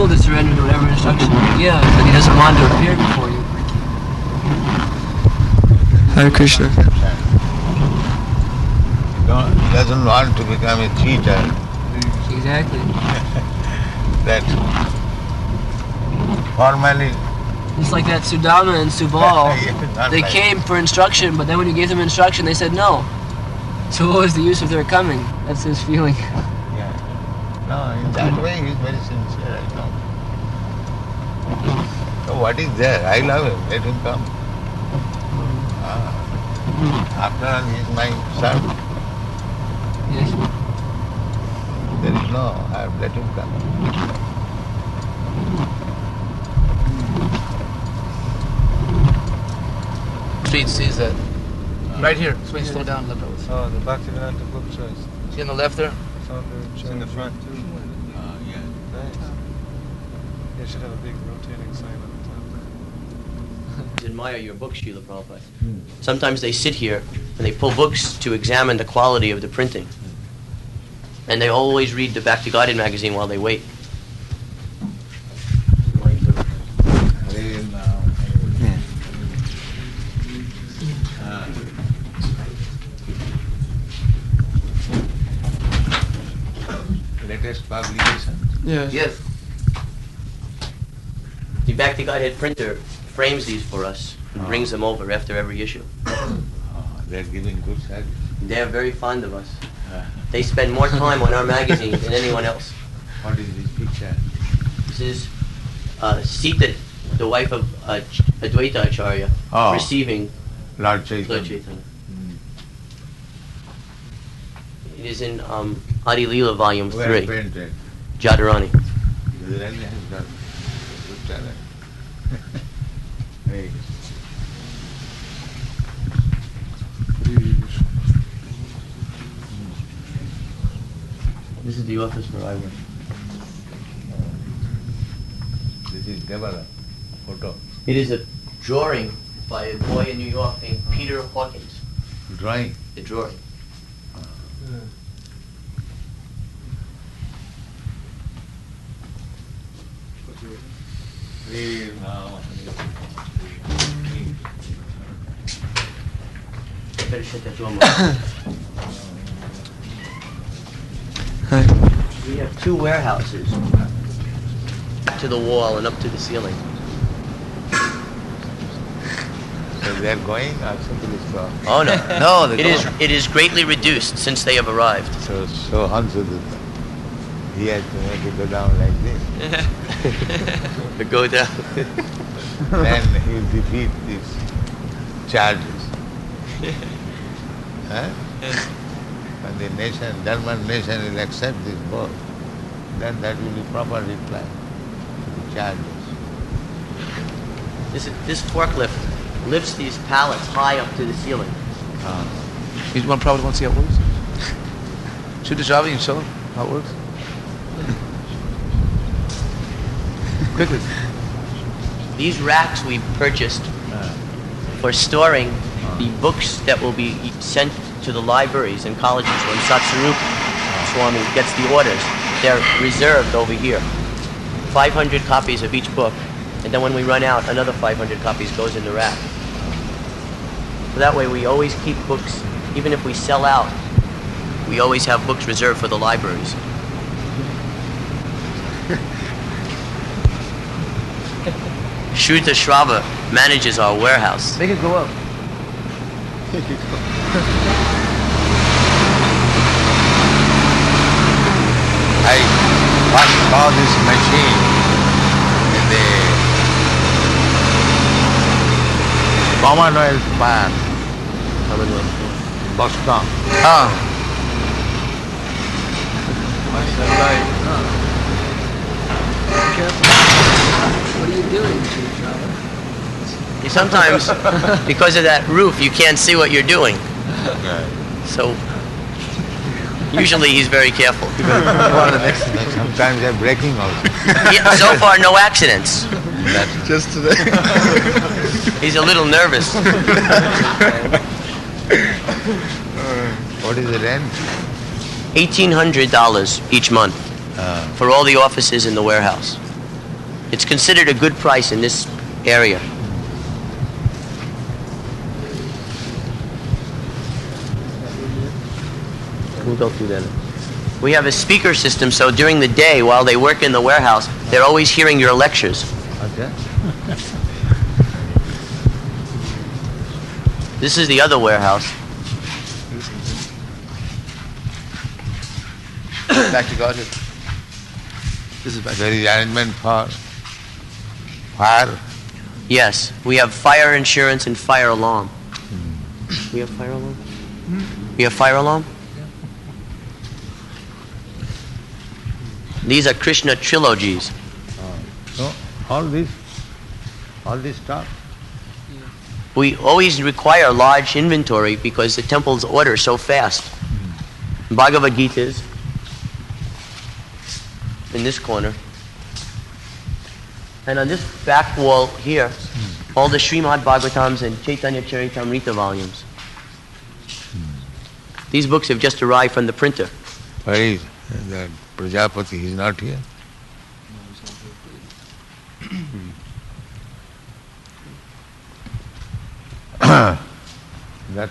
unable to surrender to whatever instruction you give, and he doesn't want to appear before you. Hare Krishna. Doesn't want to become a cheater. Exactly. That formally. It's like that Sudama and Subal. They like came for instruction, but then when you gave them instruction, they said no. So what was the use of their coming? That's his feeling. Yeah. No, in that way he is very sincere, I know. So what is there? I love him, let him come. After all, he is my son. Yes. There is no harm, let him come. Street sees that. Right here. Swing, slow down, left over. Oh, the Bhaktivedanta book choice. See on the left there? It's in the front too. Yeah. Nice. They should have a big rotating sign on the top. Admire your books, Srila Prabhupada. Sometimes they sit here and they pull books to examine the quality of the printing. And they always read the Back to Godhead magazine while they wait. Latest publication. Yes. The Back to Godhead printer frames these for us and brings them over after every issue. They're giving good service. They're very fond of us. They spend more time on our magazine than anyone else. What is this picture? This is Sita, the wife of Advaita Acharya, receiving Lord Chaitanya. Lord Chaitanya. It is in Adi Leela Volume 3, Painted. Jadharani. He really has got good talent. Hey. This is the office where I work. This is Devala photo. It is a drawing by a boy in New York named Peter Hawkins. Drawing. The drawing. Better shut that door. Hi. We have two warehouses, to the wall and up to the ceiling. So they are going or simply so? Oh no, No, they it is greatly reduced since they have arrived. So Hansudutta, he had to make it go down like this. To go down. Then he will defeat these charges. Huh? When the nation, German nation will accept this book, then that will be proper reply to the charges. This forklift lifts these pallets high up to the ceiling. You probably want to see how it works? Shoot the Java and show them how it works. Quickly. These racks we purchased for storing the books that will be sent to the libraries and colleges when Satsarup Swami gets the orders. They're reserved over here. 500 copies of each book, and then when we run out, another 500 copies goes in the rack. So that way we always keep books, even if we sell out, we always have books reserved for the libraries. Shruta Shrava manages our warehouse. Make it go up. I first saw this machine in the Commonwealth Park, Boston. What are you doing, Sometimes, because of that roof, you can't see what you're doing. So, usually he's very careful. Sometimes they're breaking also. So far, no accidents. Just today. He's a little nervous. What is the rent? $1,800 each month for all the offices in the warehouse. It's considered a good price in this area. We'll go through that. We have a speaker system, so during the day while they work in the warehouse, they're always hearing your lectures. Okay. This is the other warehouse. Back to Godhead. This is back. There is arrangement for fire. Yes, we have fire insurance and fire alarm. We have fire alarm? We have fire alarm? These are Krishna trilogies. So all this stuff. We always require a large inventory because the temples order so fast. Bhagavad Gita's in this corner. And on this back wall here, all the Srimad Bhagavatams and Chaitanya Charitamrita volumes. These books have just arrived from the printer. Where is that Prajapati? He is not here. That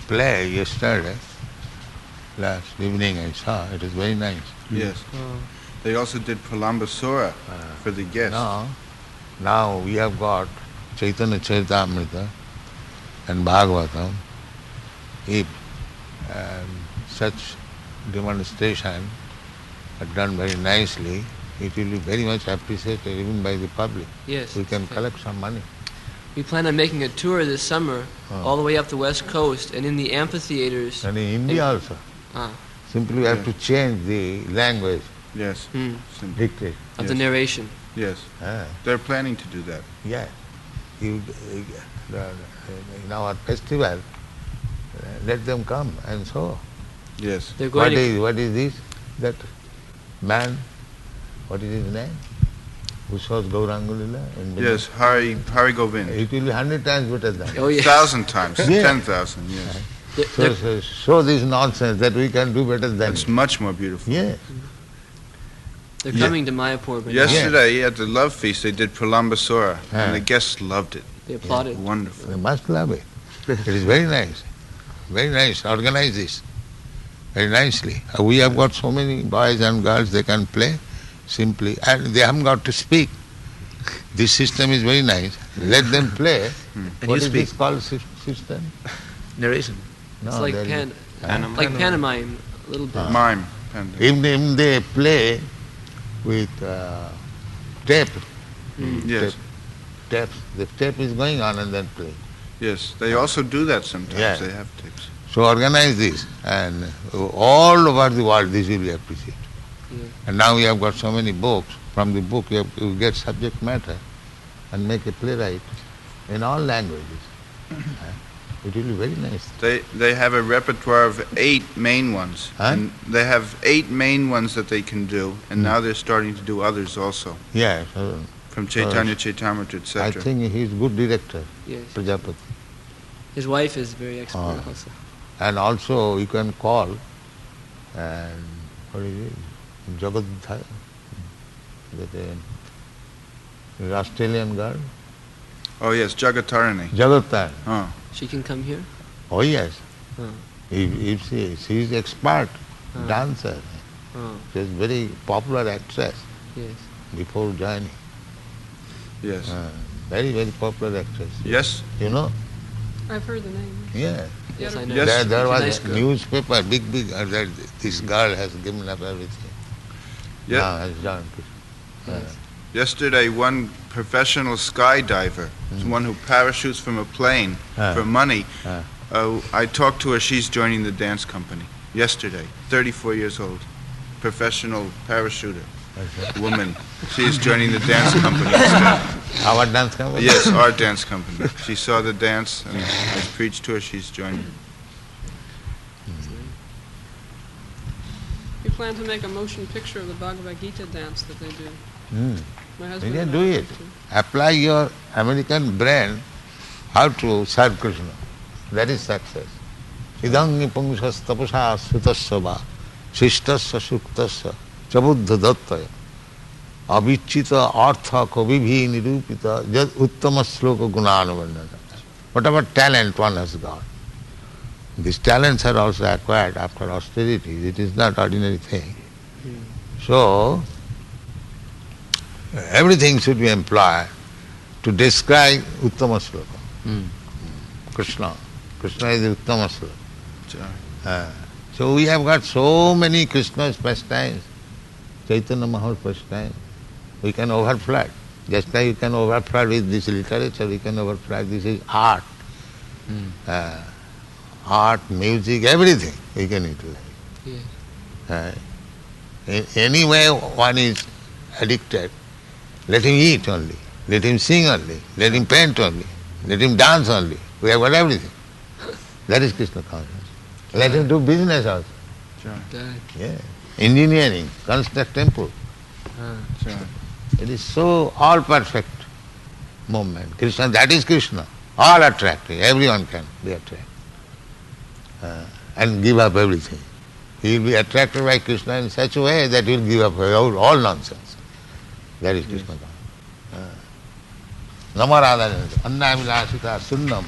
play yesterday, last evening I saw, it is very nice. Yes. They also did Pralambasura for the guests. Now we have got Chaitanya Charitamrita and Bhagavatam. If such demonstration are done very nicely, it will be very much appreciated even by the public. Yes. We can collect some money. We plan on making a tour this summer all the way up the West Coast and in the amphitheaters. And in India also. Simply we have to change the language. Yes. Dictate. Of the narration. Yes. They're planning to do that. Yeah. In our festival, let them come and so. Yes. They're going What is this? That man, what is his name? Who shows Gaurangulila? Yes, Hari Govind. It will be 100 times better than. Oh, yes. 1,000 times, Yeah. 10,000, yes. So show this nonsense that we can do better than. It's much more beautiful. Yeah. They're coming to Mayapur. But Yesterday at the Love Feast they did Pralambasura and Ah. the guests loved it. they applauded. Wonderful. They must love it. It is very nice. Very nice. Organize this very nicely. We have got so many boys and girls, they can play simply, and they haven't got to speak. This system is very nice. Let them play. What is this called system? Narration. No, It's like there is- like pantomime, a little bit. Mime. If they play with tape, Yes. tapes, the tape is going on and then play. Yes. They also do that sometimes. Yeah. They have tapes. So organize this, and all over the world this will be appreciated. Yeah. And now we have got so many books. From the book you get subject matter and make a playwright in all languages. It will be very nice. They have a repertoire of 8 main ones. Huh? And they have 8 main ones that they can do, and now they're starting to do others also. Yeah, From Chaitanya Charitamrita, etc. I think he is good director, Yes. Prajapati. His wife is very expert also. And also you can call and what is it? Jagadhara, that Australian girl. Oh yes, Jagatarani. Jagadhara. Oh. She can come here? Oh yes. Oh. If she is expert dancer. Oh. She is very popular actress Yes. before joining. Yes. Very, very popular actress. Yes. You know? I've heard the name. Yeah. Yes, I know. Yes. There was Nice a girl. newspaper, big, that this girl has given up everything. Yeah. Now has joined. Yesterday, one professional skydiver, one who parachutes from a plane for money, I talked to her. She's joining the dance company. Yesterday, 34 years old, professional parachuter, woman. She is joining the dance company instead. Our dance company? Yes, our dance company. She saw the dance and I preached to her. She's joining. We plan to make a motion picture of the Bhagavad Gita dance that they do. My You husband can and do I it. want to. Apply your American brain how to serve Krishna. That is success. Idangi pungsas tapasa sutasya va shishtasya suktasya chabuddha dattaya avichita artha kavibhi nirupita jad uttama sloka gunanavandana. Whatever talent one has got, these talents are also acquired after austerities. It is not ordinary thing. So, everything should be employed to describe Uttama Sloka. Krishna. Krishna is the Uttama Sloka. So we have got so many Krishna's pastimes, Chaitanya Mahaprabhu's pastimes. We can overflood. Just like you can overflood with this literature, we can overflood. This is art. Art, music, everything we can utilize. Yes. In any way one is addicted, let him eat only, let him sing only, let him paint only, let him dance only. We have got everything. That is Krishna consciousness. Let him do business also. Yeah. Engineering, construct temple. It is so all perfect movement. Krishna, that is Krishna. All attractive. Everyone can be attracted. And give up everything. He will be attracted by Krishna in such a way that he will give up all nonsense. That is Krishna. Namarada, Annavilasita, Sunnam,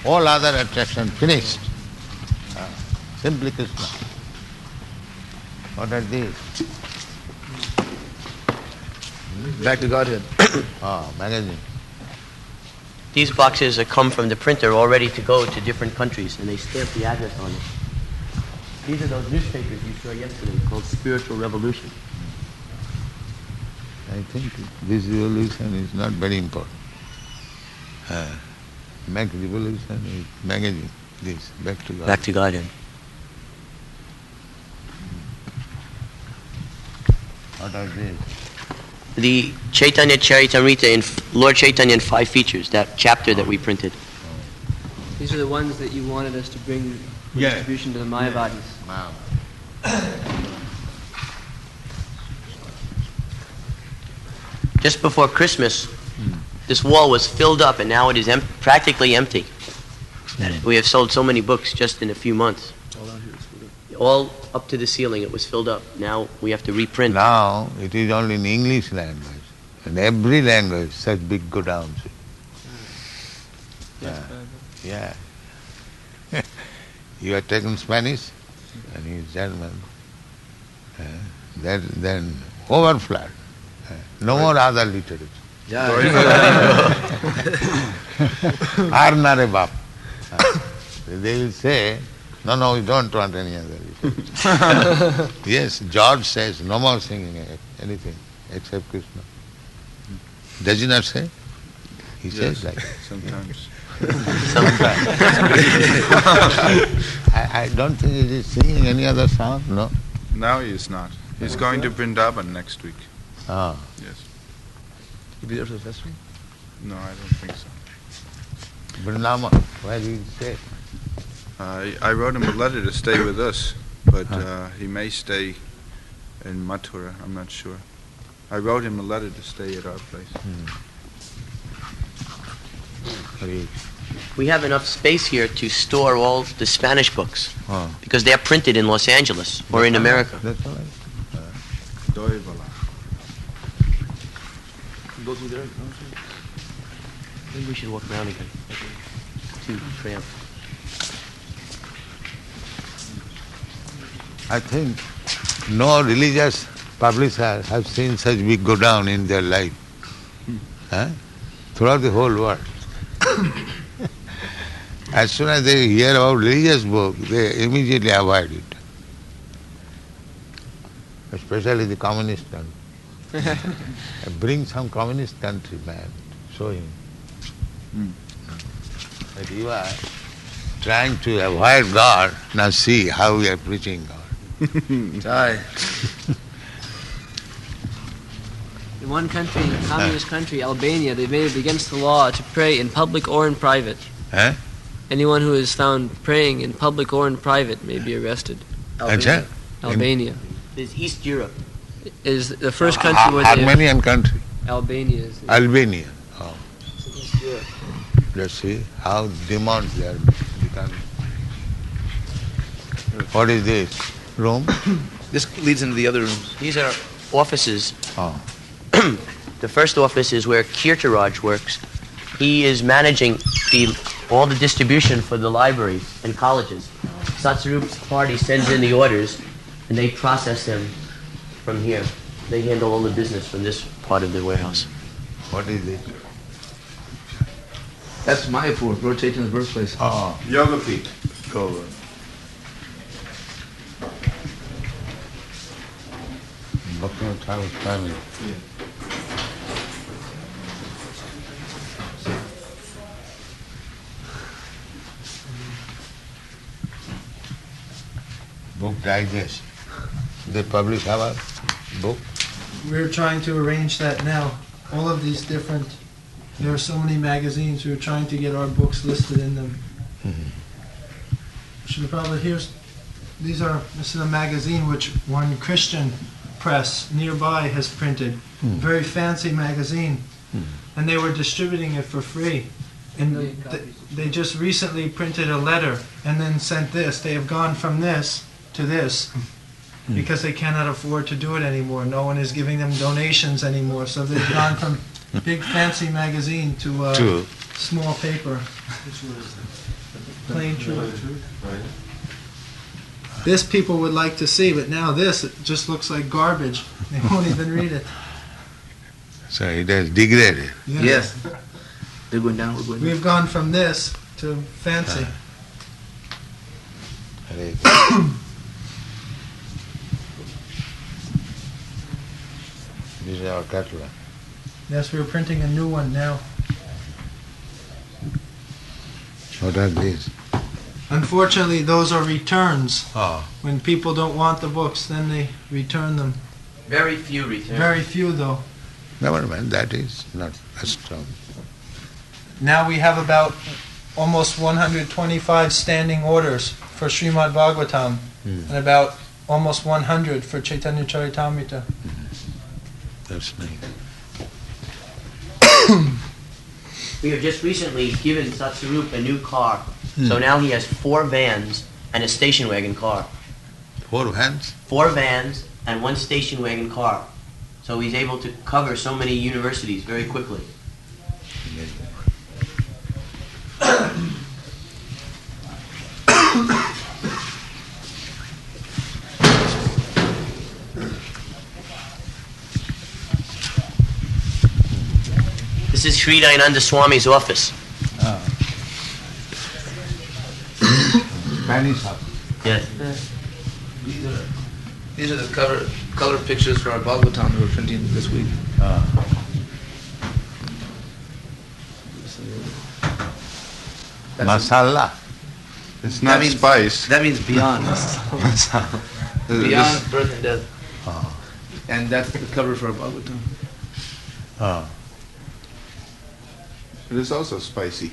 all other attraction finished. Simply Krishna. What are these? Back to Godhead. Magazine. These boxes come from the printer all ready to go to different countries, and they stamp the address on it. These are those newspapers you saw yesterday called Spiritual Revolution. I think this revolution is not very important. Mac revolution is magazine. This, Back to God. Back to Godhead. What are these? The Chaitanya Charitamrita in Lord Chaitanya in 5 features, that chapter that we printed. These are the ones that you wanted us to bring for distribution to the Mayavadis. Wow. Just before Christmas, this wall was filled up, and now it is practically empty. We have sold so many books just in a few months. All up to the ceiling, it was filled up. Now we have to reprint. Now it is only in English language. In every language, such big godowns. Yeah. You have taken Spanish, and he is German. Then overflood. No more other literature. Arnare Bap. They will say, no, we don't want any other literature. Yes, George says, no more singing anything except Krishna. Does he not say? He says like that. Sometimes. I don't think he is singing any other song, no? Now he is not. He's going to Vrindavan next week. Ah. Yes. You'll be there for the festival? No, I don't think so. Vrindavan, where do you stay? I wrote him a letter to stay with us, but he may stay in Mathura. I'm not sure. I wrote him a letter to stay at our place. We have enough space here to store all the Spanish books because they are printed in Los Angeles or in America. That's all right. Doivala. Go through there? Maybe we should walk around again. Too cramped. I think no religious publisher have seen such big go down in their life. Throughout the whole world. As soon as they hear about religious book, they immediately avoid it. Especially the communist country. Bring some communist country man, show him. But you are trying to avoid God, now see how we are preaching God. Jai. In one country, a communist country, Albania, they made it against the law to pray in public or in private. Anyone who is found praying in public or in private may be arrested. Albania. There's East Europe. Is the first country where they... Armenian country. Albania is... Albania. Oh. East Europe. Let's see how demons they are becoming. What is this? Room? This leads into the other rooms. These are offices. Oh. the first office is where Kirtaraj works. He is managing all the distribution for the libraries and colleges. Satsarup's party sends in the orders, and they process them from here. They handle all the business from this part of the warehouse. What is it? That's Mayapur, rotating the birthplace. Oh, Yoga feet. go. Bhaktivinoda Thakur's family. Book digest. They publish our book. We're trying to arrange that now. All of these different, there are so many magazines, we're trying to get our books listed in them. Srila Prabhupada, this is a magazine which one Christian press nearby has printed. Very fancy magazine. And they were distributing it for free. And they just recently printed a letter and then sent this. They have gone from this to this because they cannot afford to do it anymore. No one is giving them donations anymore. So they've gone from big fancy magazine to small paper. Plain truth. This people would like to see, but now this, it just looks like garbage. They won't even read it. So it has degraded. Yes. They're going down, we're going down. We've gone from this to fancy. This is our catalog. Yes, we're printing a new one now. What are these? Unfortunately, those are returns. Oh. When people don't want the books, then they return them. Very few returns. Very few, though. Never mind, that is not a strong. Now we have about almost 125 standing orders for Srimad Bhagavatam and about almost 100 for Chaitanya Charitamrita. That's nice. We have just recently given Satsarup a new car. So now he has 4 vans and a station wagon car. 4 vans? 4 vans and 1 station wagon car. So he's able to cover so many universities very quickly. This is Sri Dayananda Swami's office. Spanish house. Yes. These are the color pictures for our Bhagavatam that we're printing this week. Masala. It's not spice. That means beyond. Beyond birth and death. And that's the cover for our Bhagavatam. It is also spicy.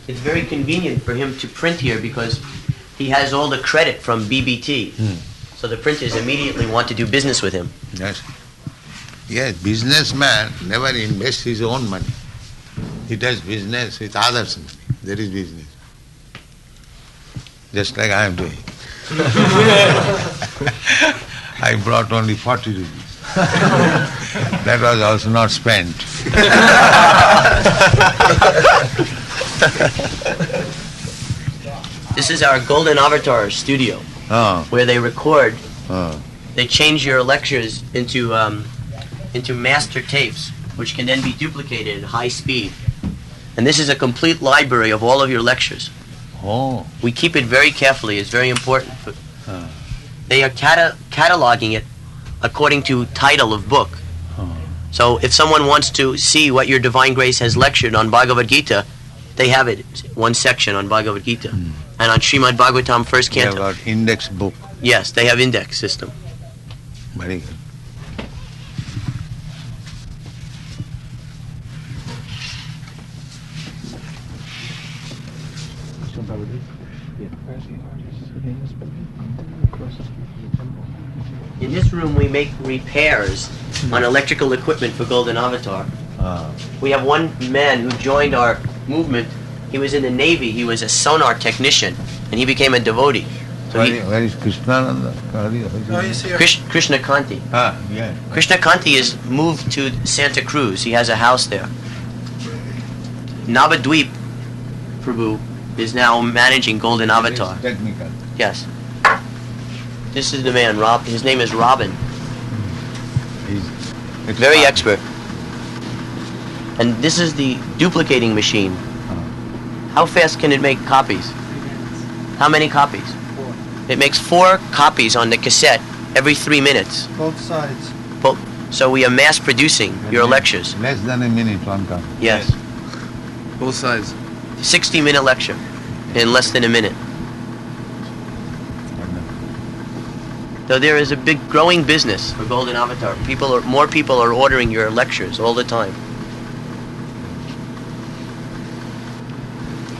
It's very convenient for him to print here because he has all the credit from BBT. So the printers immediately want to do business with him. Yes. Yes, businessman never invests his own money. He does business with others' money. There is business. Just like I am doing. I brought only 40 rupees. That was also not spent. This is our Golden Avatar studio, where they record. They change your lectures into master tapes, which can then be duplicated at high speed. And this is a complete library of all of your lectures. We keep it very carefully. It's very important. They are cataloging it according to title of book. So if someone wants to see what your Divine Grace has lectured on Bhagavad Gita, they have it, one section on Bhagavad Gita. And on Srimad Bhagavatam, first They have canto. got index book. Yes, they have index system. Very good. In this room, we make repairs on electrical equipment for Golden Avatar. We have one man who joined our movement He was in the Navy. He was a sonar technician, and he became a devotee. So Where is Krishnananda? he's here. Krishna Kanti. Yeah. Krishna Kanti is moved to Santa Cruz. He has a house there. Navadweep Prabhu is now managing Golden Avatar. Technical. Yes. This is the man, Rob. His name is Robin. It's Very hard. expert. And this is the duplicating machine. How fast can it make copies? How many copies? 4. It makes 4 copies on the cassette every 3 minutes. Both sides. So we are mass producing your lectures. Less than a minute, one copy. Yes. Both sides. 60-minute lecture in less than a minute. So there is a big growing business for Golden Avatar. More people are ordering your lectures all the time.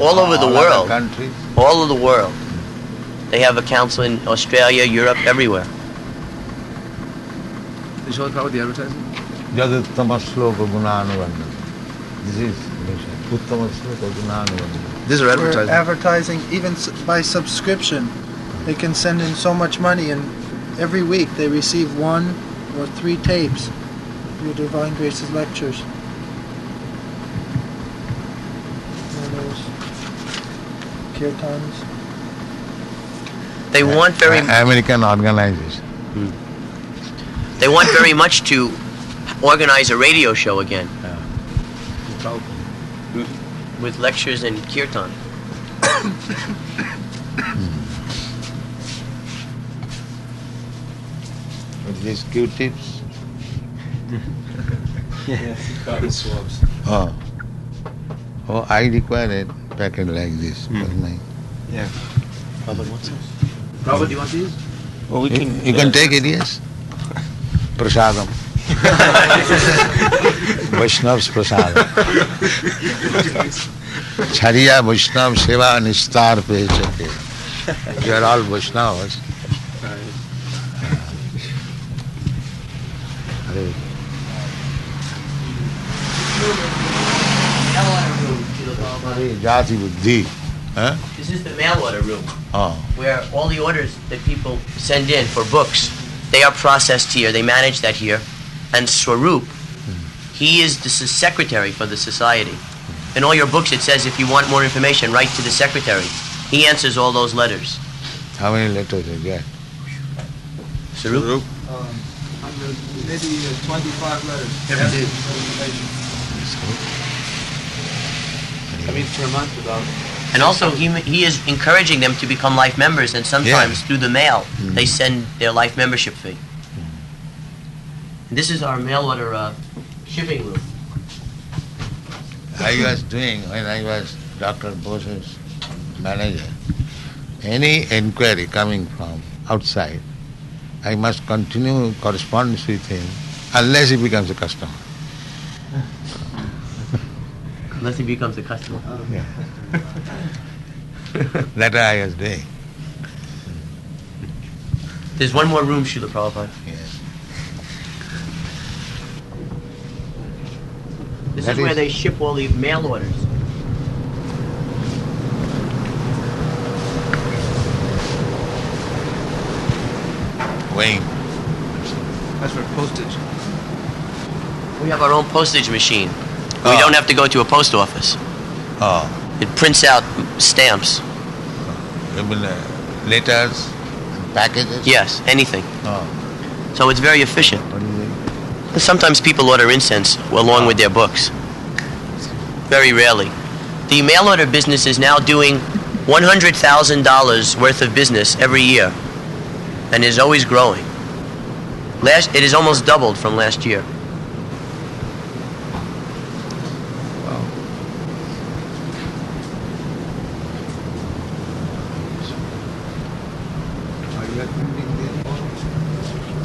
All over the world. Countries. All over the world. They have accounts in Australia, Europe, everywhere. You show Prabhupada the advertising? Jaduttama sloka gunanuvandana. This is Uttama sloka gunanuvandana. These are We're advertising. advertising even by subscription. They can send in so much money, and every week they receive 1 or 3 tapes of your Divine Grace's lectures. And those kirtans. They want very American organization. They want very much to organize a radio show again with lectures and kirtan. With these Q-tips. Cotton swabs. Oh, I require a packet like this for my. Yeah. Prabhupada wants those. Prabhupada, do you want these? Oh, you can take it, yes. Prasadam. Vaishnav's prasadam. Chariya Vaishnav Seva Nistar Pechake. You are all Vaishnavas. Jati Buddhi. Huh? This is the mail order room, Oh. where all the orders that people send in for books, they are processed here, they manage that here. And Swarup, he is the secretary for the society. In all your books it says if you want more information, write to the secretary. He answers all those letters. How many letters you get? Swarup? Maybe 25 letters. Every day. I mean, per month about. And also he is encouraging them to become life members, and sometimes through the mail they send their life membership fee. This is our mail order shipping room. I was doing when I was Dr. Bose's manager. Any inquiry coming from outside, I must continue correspondence with him unless he becomes a customer. Unless he becomes a customer. Yeah. That I was doing. There's one more room, Srila Prabhupada. Yes. This That is where is- they ship all the mail orders. Weighing. That's for postage. We have our own postage machine. We Oh. don't have to go to a post office. Oh, It prints out stamps. even letters, packages. Yes, anything. Oh, So it's very efficient. what do you think? Sometimes people order incense along with their books. Very rarely. The mail order business is now doing $100,000 worth of business every year and is always growing. It is almost doubled from last year.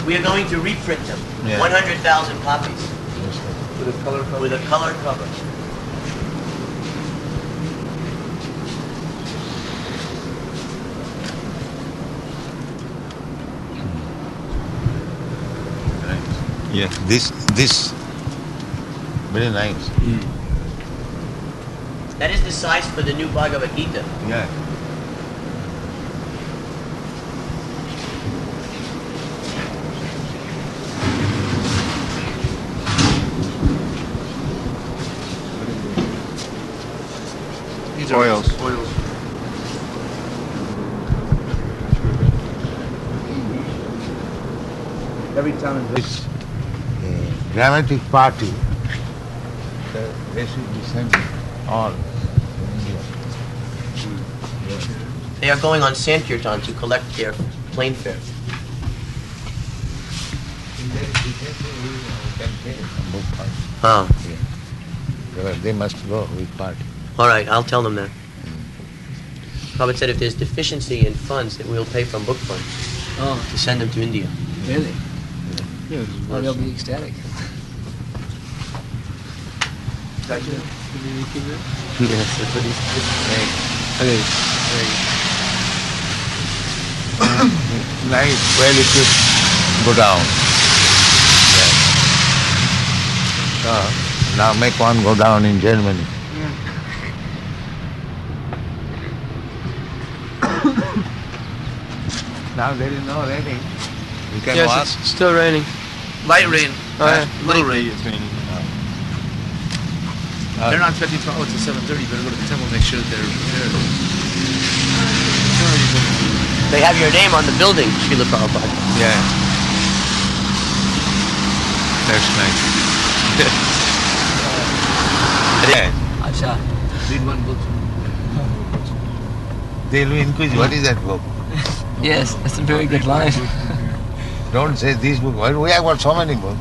We are going to reprint them. Yeah. 100,000 copies With a color cover. with a color cover. Yeah. This, very nice. That is the size for the new Bhagavad Gita. Yeah. These are oils. Every time This dramatic party, they should be sent all to India. They are going on Sankirtan to collect their plane fare. Oh. They must go with party. All right, I'll tell them that. Prabhupada said if there's deficiency in funds, that we'll pay from book funds to send them to India. Really? Oh, they'll be ecstatic. Yes, that's what he's Nice, well equipped, go down. Yes. Now make one go down in Germany. Now there is no raining. You can walk. Yes, it's still raining. light rain, Oh, yeah. little rain. It's raining. They're not expecting to till 7:30. Better go to the temple and make sure that they're prepared. They have your name on the building, Srila Prabhupada. Yeah. That's nice. Yeah. Acha. Read one book. They'll be inquisitive. What is that book? Yes, that's a very good line. Don't say this book. Well, we have got so many books.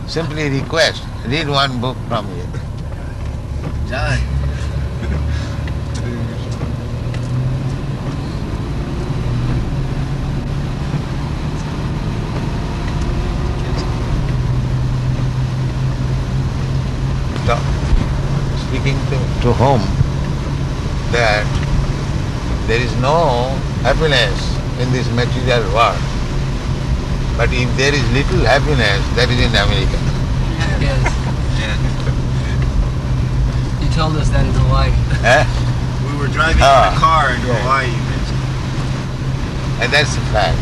Simply request. Read one book from here. Jai. Speaking to whom that there is no happiness in this material world. But if there is little happiness, that is in America. Yes. You told us that in Hawaii. Eh? We were driving in a car in yeah. Hawaii, you mentioned. And that's the fact.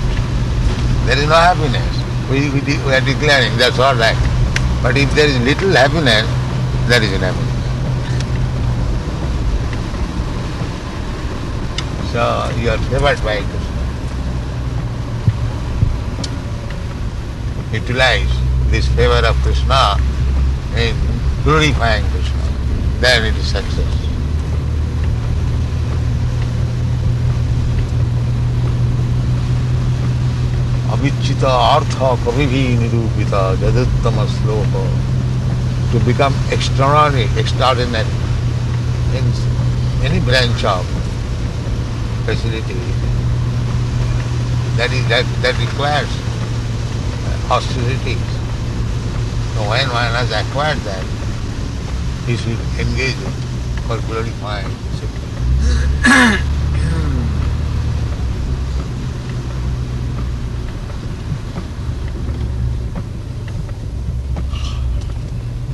There is no happiness. We are declaring that's all right. But if there is little happiness, that is in America. So you are favored by Krishna. Utilize this favor of Krishna in glorifying Krishna. Then it is success. Avichita artha kavivi nirupita jaduttama sloka. To become extraordinary in any branch of facility, that requires austerities. So when one has acquired that, he should engage for glorifying simply.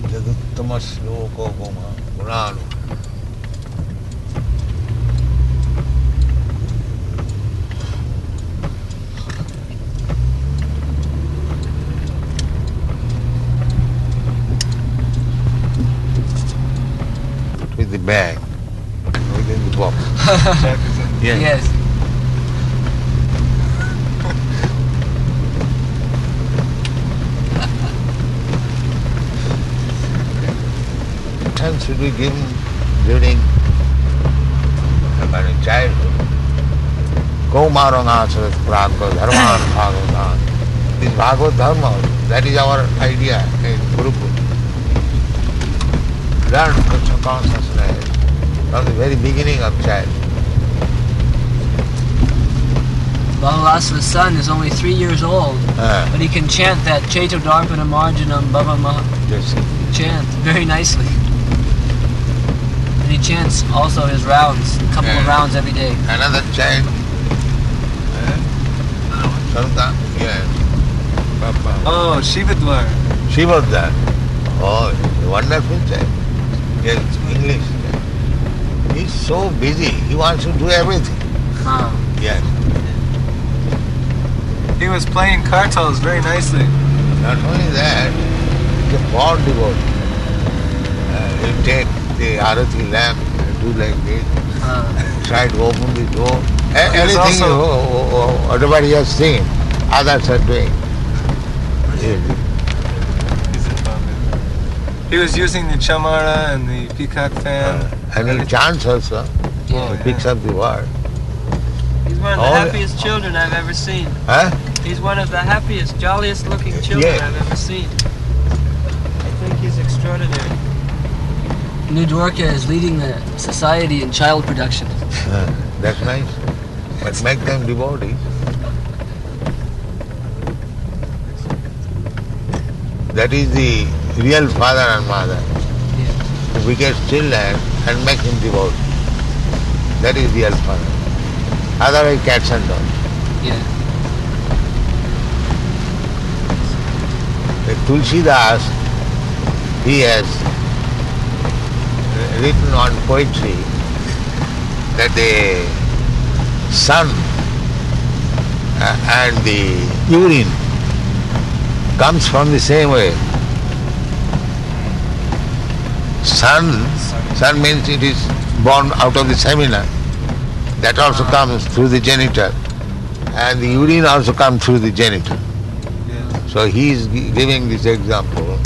Jaduttama sloko gunanu. With the bag, within the box. Yes. And should be given during childhood. Kaumaranasarat pragya dharman bhagavatam. This Bhagavad Dharma, that is our idea in Gurukul. Learn Krishna consciousness from the very beginning of childhood. Bahulasa's son is only 3 years old, but he can chant that Chaito Darpana Marjanam Bhava Maha chant very nicely. And he chants also his rounds, a couple of rounds every day. Another chant. Sarda, yes. Oh, Shivadwar. Shivadwar. Oh, wonderful chant. Yes, English chant. He's so busy, he wants to do everything. Yes. He was playing kartals very nicely. Not only that, he's a born devotee. He'll take the Arati lamp and do like this, try to open the door. Anything whatever he has seen, others are doing. He was using the chamara and the peacock fan. And he chants also. He picks up the word. He's one of the happiest children I've ever seen. Huh? He's one of the happiest, jolliest looking children I've ever seen. I think he's extraordinary. New Dwarka is leading the society in child production. That's nice. But make them devotees. That is the real father and mother. We get children and make him devotee. That is real father. Otherwise cats and dogs. Tulsidas, he has written on poetry that the sun and the urine comes from the same way. Sun means it is born out of the semina. That also comes through the genital. And the urine also comes through the genital. So he is giving this example.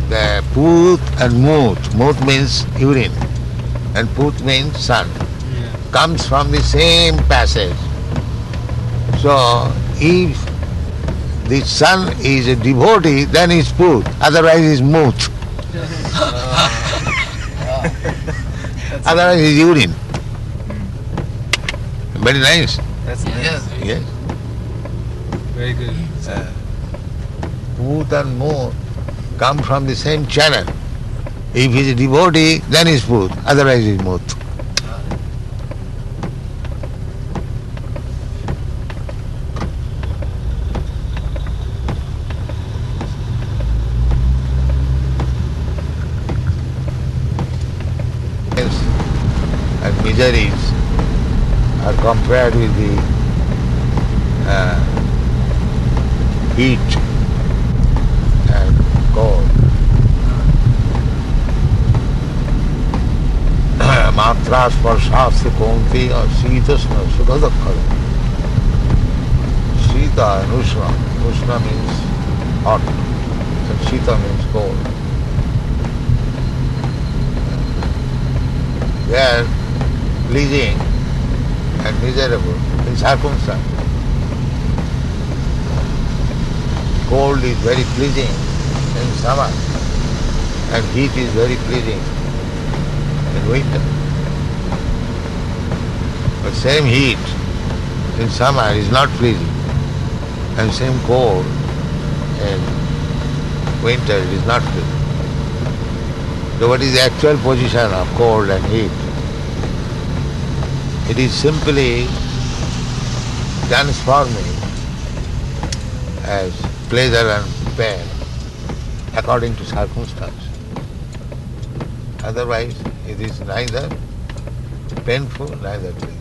The Put and Mut. Mut means urine and Put means sun. Comes from the same passage. So if the sun is a devotee, then he is Put. Otherwise he is Mut. Otherwise he is urine. Very nice. That's nice. Yes. Very good. Put and Mut come from the same channel. If he is a devotee, then he is Put. Otherwise he is Mut. And miseries are compared with the heat and cold. Matra sparshasya kaunteya sitasna sukadakkara. Sita and Ushna. Ushna means hot and Sita means cold. They are pleasing and miserable in circumstance. Cold is very pleasing in summer and heat is very pleasing in winter. But same heat in summer is not pleasing and same cold in winter is not pleasing. So what is the actual position of cold and heat? It is simply transforming as pleasure and pain according to circumstance. Otherwise, it is neither painful, neither pleasant.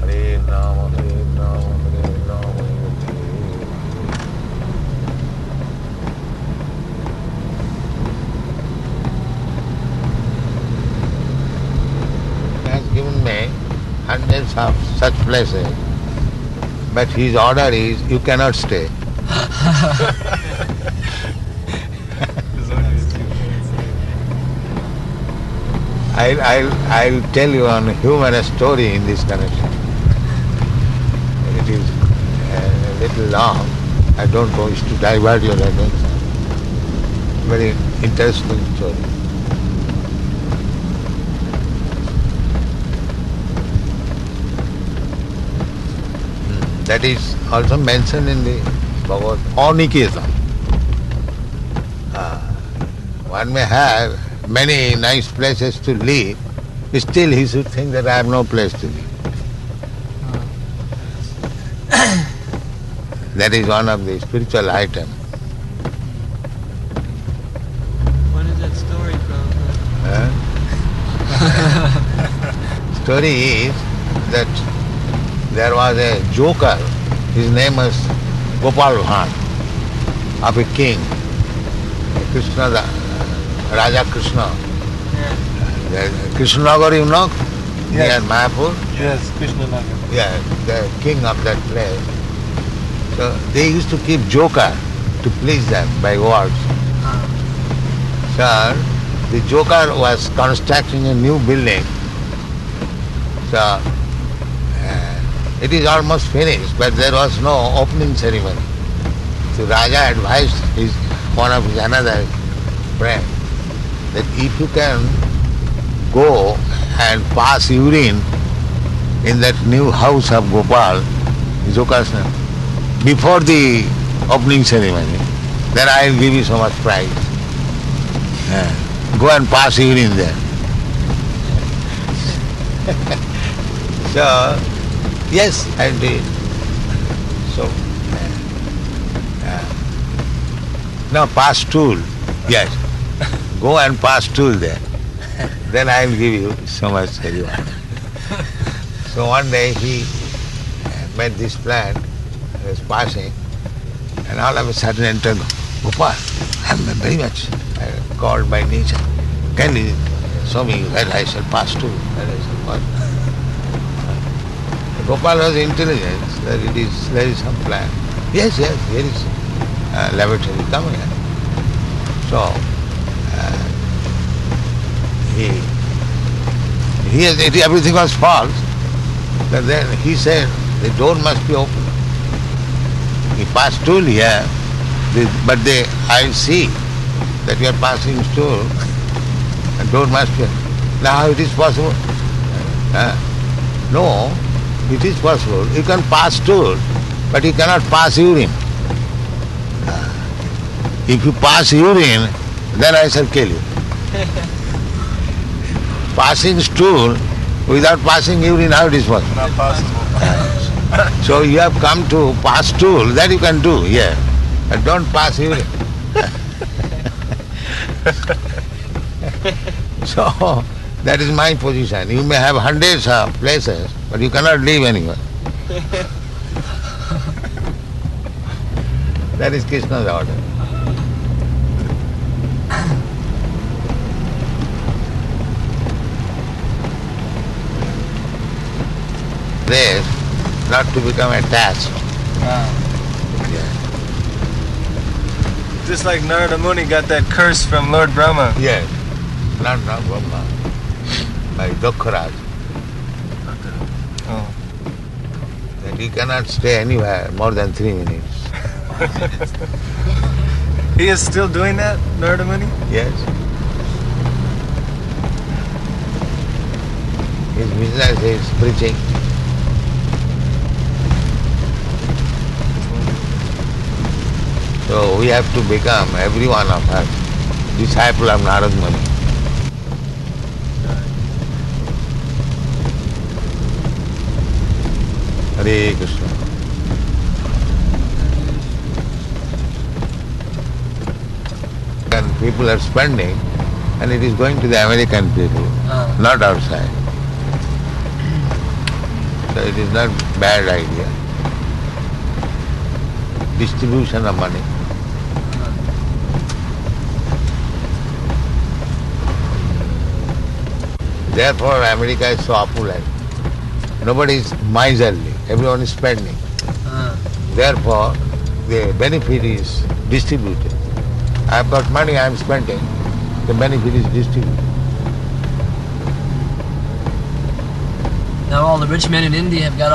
Hare Rama, Hare Rama, Hare Rama. He has given me hundreds of such places, but his order is, you cannot stay. I'll tell you one humorous story in this connection. It is a little long. I don't wish to divert your attention. Very interesting story. That is also mentioned in the Bhagavad Aniketa. One may have many nice places to live, still he should think that I have no place to live. That is one of the spiritual items. that story, Prabhupada? Story is that there was a joker, his name was Gopal Bhan, of a king, Krishna, Raja Krishna. Krishnagar, you know? Yes. Near Mayapur? Yes, Krishna Nagar. Yeah, the king of that place. So they used to keep joker to please them by words. So the joker was constructing a new building. So it is almost finished, but there was no opening ceremony. So Raja advised one of his another friend that if you can go and pass urine in that new house of Gopal, Joker's name, before the opening ceremony, then I will give you so much prize. Go and pass urine there. So, yes, I did. So, no, pass stool. Yes. Go and pass stool there. Then I will give you so much reward. So one day he made this plan, he was passing, and all of a sudden entered Gopal. I am very much called by nature. Can you show me where I shall pass to? Where I shall pass? Gopal was intelligent, that there is some plan. Yes, here is laboratory, come here. So everything was false. But then he said the door must be open. He passed stool here, but I see that you are passing stool, and door must be. Now it is possible. No, it is possible. You can pass stool, but you cannot pass urine. If you pass urine, then I shall kill you. Passing stool without passing urine, how it is possible? Not possible. So you have come to pass stool, that you can do, yeah. But don't pass urine. So that is my position. You may have hundreds of places, but you cannot live anywhere. That is Krishna's order. This not to become attached. Yeah. Just like Narada Muni got that curse from Lord Brahma. Yes. Not Brahma. By Dokharaj. Oh. That you cannot stay anywhere more than 3 minutes. He is still doing that, Narada Muni? Yes. His business is preaching. So we have to become, every one of us, disciple of Narada Muni. Hare Krishna. And people are spending, and it is going to the American people, not outside. So it is not bad idea. Distribution of money. Therefore America is so opulent. Nobody is miserly, everyone is spending. Therefore the benefit is distributed. I have got money, I am spending. The benefit is distributed. Now all the rich men in India have got